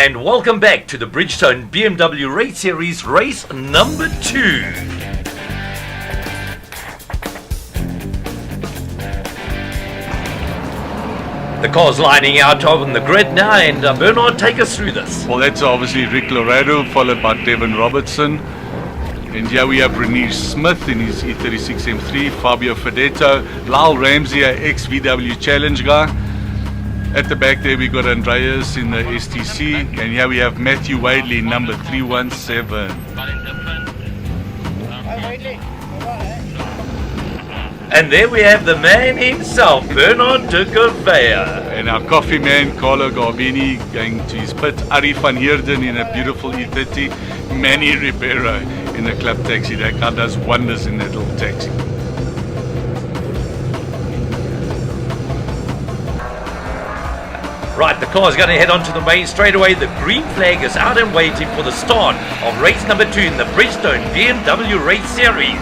And welcome back to the Bridgestone BMW Race Series race number 2. The car's lining out on the grid now, and Bernard, take us through this. Well, that's obviously Rick Laredo, followed by Devin Robertson. And here we have Renish Smith in his E36 M3, Fabio Fedetto, Lyle Ramsey, ex-VW Challenge guy. At the back there we got Andreas in the STC, and here we have Matthew Wadley, number 317. And there we have the man himself, Bernard de Gouveia. And our coffee man, Carlo Garbini, going to his pit. Ari van Heerden in a beautiful E30. Manny Ribeiro in the club taxi. That guy does wonders in that little taxi. Right, the car's going to head onto the main straightaway. The green flag is out and waiting for the start of race number 2 in the Bridgestone BMW Race Series.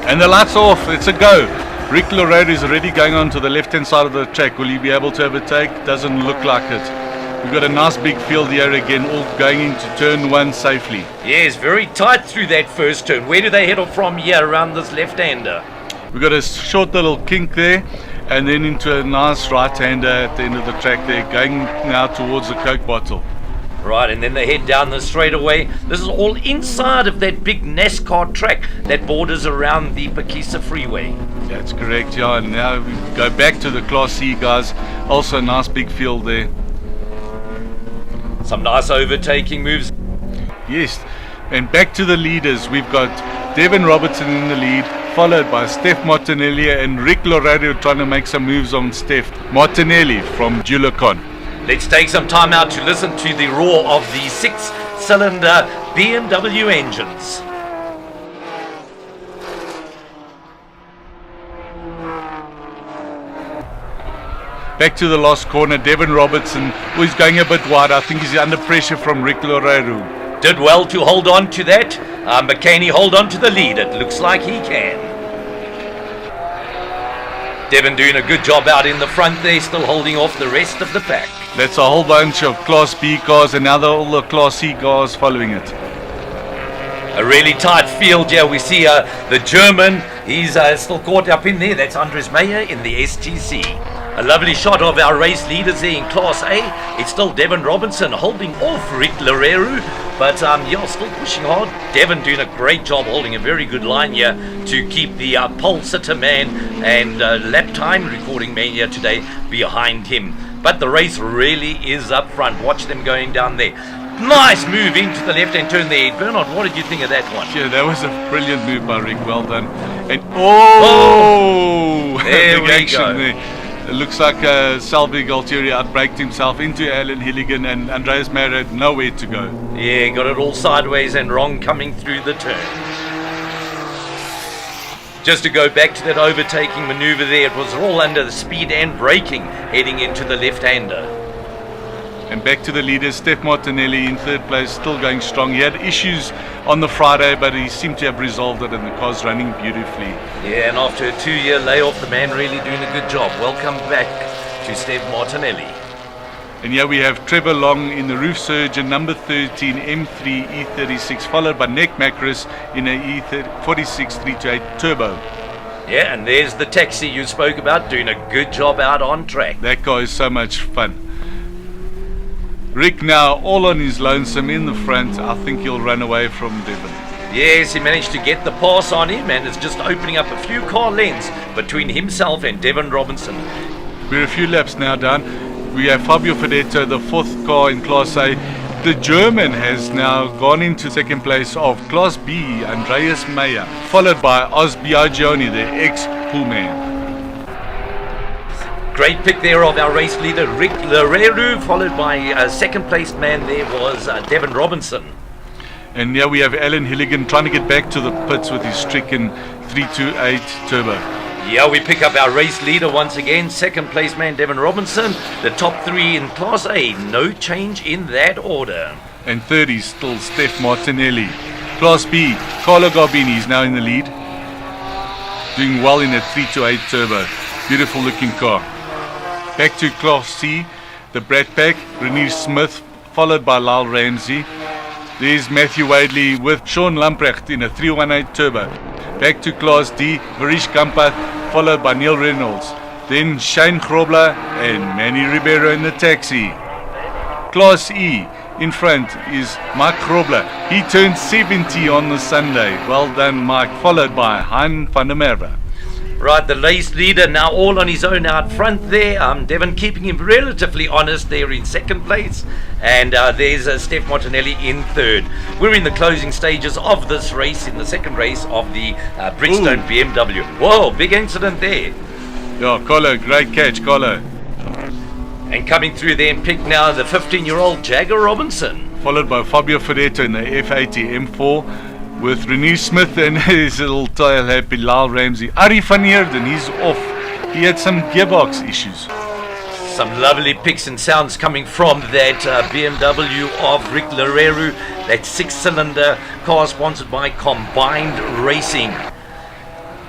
And the lights off, it's a go. Rick Laredo is already going on to the left-hand side of the track. Will he be able to overtake? Doesn't look like it. We've got a nice big field here again, all going into turn 1 safely. Yes, very tight through that first turn. Where do they head off from here around this left-hander? We've got a short little kink there, and then into a nice right-hander at the end of the track there, going now towards the Coke bottle. Right, and then they head down the straightaway. This is all inside of that big NASCAR track that borders around the Phakisa Freeway. That's correct, yeah. And now we go back to the Class C guys. Also a nice big field there. Some nice overtaking moves. Yes, and back to the leaders. We've got Devin Robertson in the lead, followed by Steph Martinelli and Rick Laredo trying to make some moves on Steph. Martinelli from Julicon. Let's take some time out to listen to the roar of the 6-cylinder BMW engines. Back to the last corner, Devin Robertson, who is going a bit wide. I think he's under pressure from Rick Laredo. Did well to hold on to that. McCaney hold on to the lead. It looks like he can. Devin doing a good job out in the front there, still holding off the rest of the pack. That's a whole bunch of Class B cars, and now all the Class C cars following it. A really tight field here. We see the German, he's still caught up in there. That's Andres Meyer in the STC. A lovely shot of our race leaders there in Class A. It's still Devin Robinson holding off Rick Laredo, but yeah, still pushing hard. Devin doing a great job holding a very good line here to keep the pole sitter man and lap time recording man here today behind him. But the race really is up front. Watch them going down there. Nice move into the left-hand turn there. Bernard, what did you think of that one? Yeah, that was a brilliant move by Rick. Well done. And oh, there we go. There. It looks like Salvi Galtieri outbraked himself into Alan Hilligan, and Andreas Meyer had nowhere to go. Yeah, got it all sideways and wrong coming through the turn. Just to go back to that overtaking maneuver there, it was all under the speed and braking heading into the left-hander. And back to the leaders, Steph Martinelli in third place, still going strong. He had issues on the Friday, but he seemed to have resolved it, and the car's running beautifully. Yeah, and after a 2-year layoff, the man really doing a good job. Welcome back to Steph Martinelli. And here we have Trevor Long in the Roof Surgeon, number 13, M3 E36, followed by Nick Macris in a E46 328 Turbo. Yeah, and there's the taxi you spoke about, doing a good job out on track. That car is so much fun. Rick now all on his lonesome in the front. I think he'll run away from Devin. Yes, he managed to get the pass on him, and it's just opening up a few car lengths between himself and Devin Robinson. We're a few laps now down. We have Fabio Fedetto, the 4th car in Class A. The German has now gone into second place of Class B, Andreas Meyer, followed by Oz Biagioni, the ex-Pullman. Great pick there of our race leader, Rick Laredo, followed by second place man there was Devin Robinson. And now we have Alan Hilligan trying to get back to the pits with his stricken 328 Turbo. Yeah, we pick up our race leader once again, second place man Devin Robinson. The top 3 in Class A, no change in that order. And third is still Steph Martinelli. Class B, Carlo Garbini is now in the lead, doing well in a 328 Turbo. Beautiful looking car. Back to Class C, the Brad Pack, Renee Smith, followed by Lyle Ramsey. There's Matthew Wadley with Sean Lamprecht in a 318 Turbo. Back to Class D, Varish Kampath, followed by Neil Reynolds. Then Shane Grobler and Manny Ribeiro in the taxi. Class E, in front is Mike Grobler. He turned 70 on the Sunday. Well done, Mike, followed by Hein van der Merwe. Right, the race leader now all on his own out front there. Devon keeping him relatively honest there in second place. And there's Steph Martinelli in third. We're in the closing stages of this race, in the second race of the Bridgestone BMW. Whoa, big incident there. Yeah, Colo, great catch, Colo. And coming through there and pick now the 15-year-old Jagger Robinson. Followed by Fabio Fedetto in the F80 M4. With Renee Smith and his little tail happy Lyle Ramsey. Arie van Heerden, he's off. He had some gearbox issues. Some lovely picks and sounds coming from that BMW of Rick Lerreru, that 6-cylinder car sponsored by Combined Racing.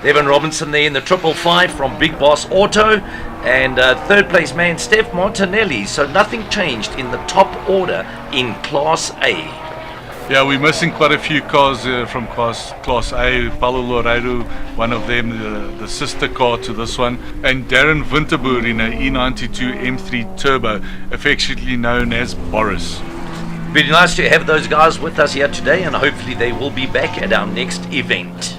Devon Robinson there in the 555 from Big Boss Auto, and third place man Steph Martinelli. So nothing changed in the top order in Class A. Yeah, we're missing quite a few cars from Class A. Paulo Loureiro, one of them, the sister car to this one. And Darren Winterboer in a E92 M3 Turbo, affectionately known as Boris. Really nice to have those guys with us here today, and hopefully they will be back at our next event.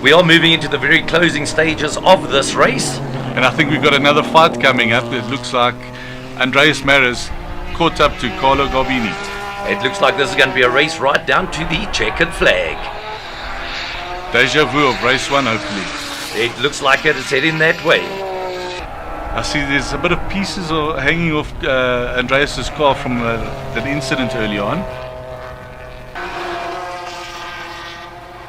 We are moving into the very closing stages of this race. And I think we've got another fight coming up. It looks like Andreas Maris caught up to Carlo Garbini. It looks like this is going to be a race right down to the checkered flag. Deja vu of race one, hopefully. It looks like it is heading that way. I see there's a bit of pieces hanging off Andreas's car from that incident early on.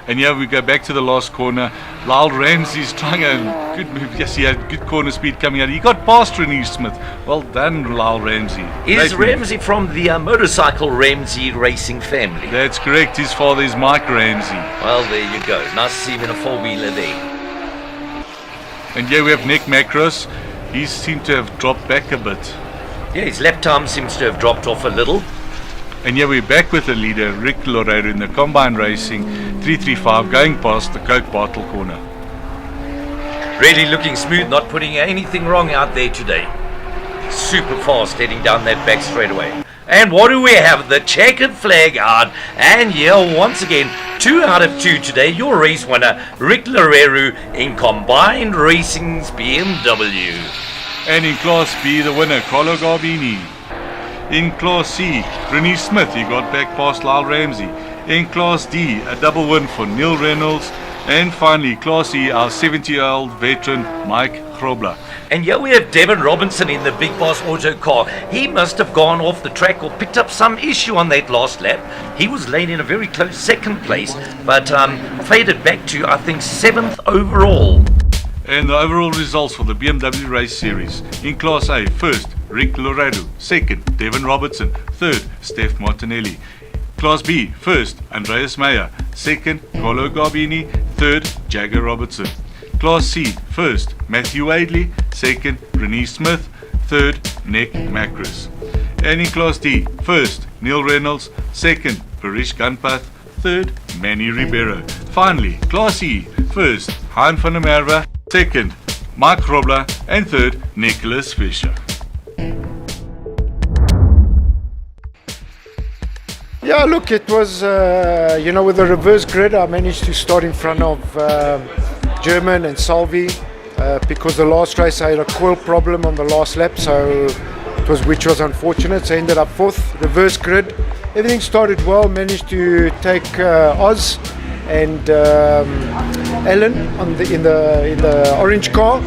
And yeah, we go back to the last corner. Lyle Ramsey's trying a good move. Yes, he had good corner speed coming out. He got past Renee Smith. Well done, Lyle Ramsey. Is Ramsey from the motorcycle Ramsey racing family? That's correct. His father is Mike Ramsey. Well, there you go. Nice to see him in a four-wheeler there. And yeah, we have Nick Macros. He seemed to have dropped back a bit. Yeah, his lap time seems to have dropped off a little. And yeah, we're back with the leader, Rick Loureiro, in the Combine Racing 335, going past the Coke Bottle corner. Really looking smooth, not putting anything wrong out there today. Super fast heading down that back straightaway. And what do we have? The checkered flag out. And yeah, once again, 2 out of 2 today. Your race winner, Rick Loureiro in Combined Racing's BMW. And in Class B, the winner, Carlo Garbini. In Class C, Renee Smith, he got back past Lyle Ramsey. In Class D, a double win for Neil Reynolds. And finally, Class E, our 70-year-old veteran, Mike Grobler. And here we have Devon Robinson in the Big Boss Auto car. He must have gone off the track or picked up some issue on that last lap. He was laid in a very close second place, but faded back to, I think, 7th overall. And the overall results for the BMW race series. In Class A, first, Rick Loureiro. Second, Devon Robertson. Third, Steph Martinelli. Class B, first, Andreas Meyer. Second, Carlo Garbini. Third, Jagger Robertson. Class C, first, Matthew Wadley. Second, Renee Smith. Third, Nick Macros. And in Class D, first, Neil Reynolds. Second, Varish Kampath. Third, Manny Ribeiro. Finally, Class E, first, Hein van der Merwe. Second, Mike Grobler. And third, Nicholas Fischer. Yeah, look, it was, with the reverse grid, I managed to start in front of German and Salvi because the last race I had a coil problem on the last lap, which was unfortunate. So I ended up 4th, reverse grid. Everything started well, managed to take Oz and Ellen in the orange car.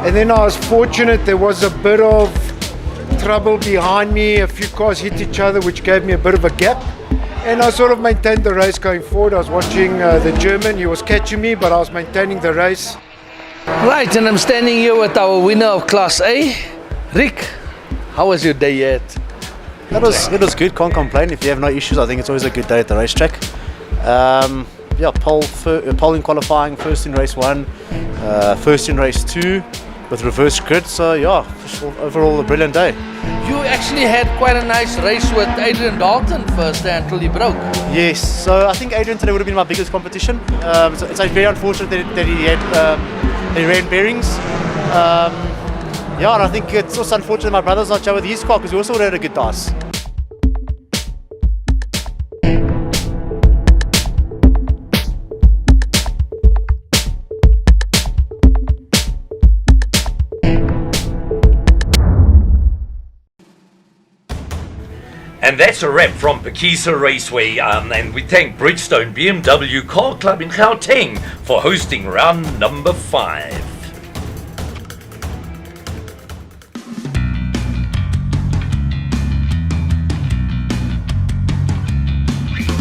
And then I was fortunate, there was a bit of trouble behind me, a few cars hit each other, which gave me a bit of a gap, and I sort of maintained the race going forward. I was watching the German, he was catching me, but I was maintaining the race. Right, and I'm standing here with our winner of Class A, Rick. How was your day yet? It was good, can't complain. If you have no issues, I think it's always a good day at the racetrack. Pole in qualifying, first in race 1, first in race 2, with reverse grid. So yeah, overall a brilliant day. You actually had quite a nice race with Adrian Dalton first day until he broke. Yes, so I think Adrian today would have been my biggest competition. So it's very unfortunate that he ran bearings. Yeah, and I think it's also unfortunate my brother's not here with his car because we also would have had a good dice. And that's a wrap from Phakisa Raceway, and we thank Bridgestone BMW Car Club in Gauteng for hosting round number 5.